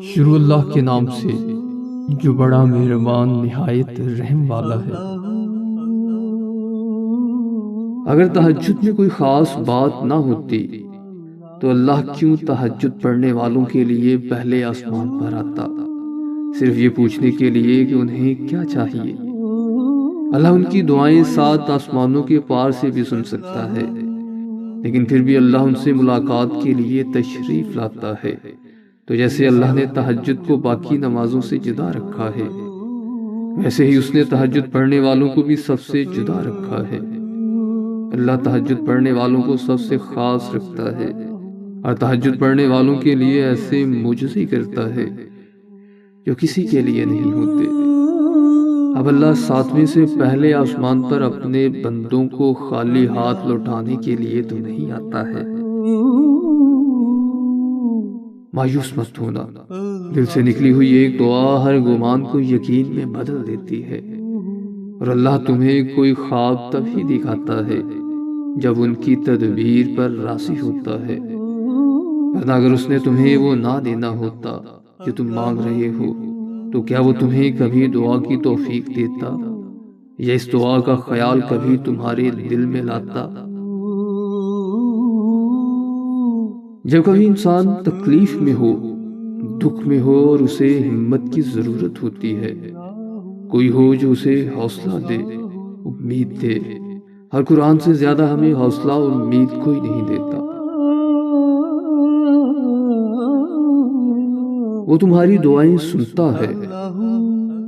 شروع اللہ کے نام سے جو بڑا مہربان نہایت رحم والا ہے۔ اگر تہجد میں کوئی خاص بات نہ ہوتی تو اللہ کیوں تہجد پڑھنے والوں کے لیے پہلے آسمان پر آتا، صرف یہ پوچھنے کے لیے کہ انہیں کیا چاہیے۔ اللہ ان کی دعائیں 7 آسمانوں کے پار سے بھی سن سکتا ہے، لیکن پھر بھی اللہ ان سے ملاقات کے لیے تشریف لاتا ہے۔ تو جیسے اللہ نے تہجد کو باقی نمازوں سے جدا رکھا ہے، ویسے ہی اس نے تہجد پڑھنے والوں کو بھی سب سے جدا رکھا ہے۔ اللہ تہجد پڑھنے والوں کو سب سے خاص رکھتا ہے اور تہجد پڑھنے والوں کے لیے ایسے معجزے کرتا ہے جو کسی کے لیے نہیں ہوتے۔ اب اللہ 7ویں سے پہلے آسمان پر اپنے بندوں کو خالی ہاتھ لوٹانے کے لیے تو نہیں آتا ہے۔ مایوس مت ہونا، دل سے نکلی ہوئی ایک دعا ہر گمان کو یقین میں بدل دیتی ہے، اور اللہ تمہیں کوئی خواب تبھی دکھاتا ہے جب ان کی تدبیر پر راضی ہوتا ہے، ورنہ اگر اس نے تمہیں وہ نہ دینا ہوتا جو تم مانگ رہے ہو تو کیا وہ تمہیں کبھی دعا کی توفیق دیتا یا اس دعا کا خیال کبھی تمہارے دل میں لاتا؟ جب کبھی انسان تکلیف میں ہو، دکھ میں ہو اور اسے ہمت کی ضرورت ہوتی ہے، کوئی ہو جو اسے حوصلہ دے، امید دے، ہر قرآن سے زیادہ ہمیں حوصلہ اور امید کوئی نہیں دیتا۔ وہ تمہاری دعائیں سنتا ہے،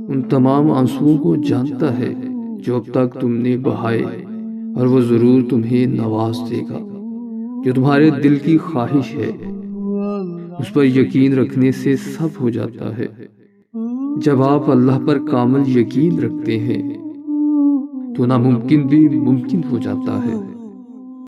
ان تمام آنسوؤں کو جانتا ہے جو اب تک تم نے بہائے، اور وہ ضرور تمہیں نواز دے گا۔ جو تمہارے دل کی خواہش ہے اس پر یقین رکھنے سے سب ہو جاتا ہے۔ جب آپ اللہ پر کامل یقین رکھتے ہیں تو ناممکن بھی ممکن ہو جاتا ہے۔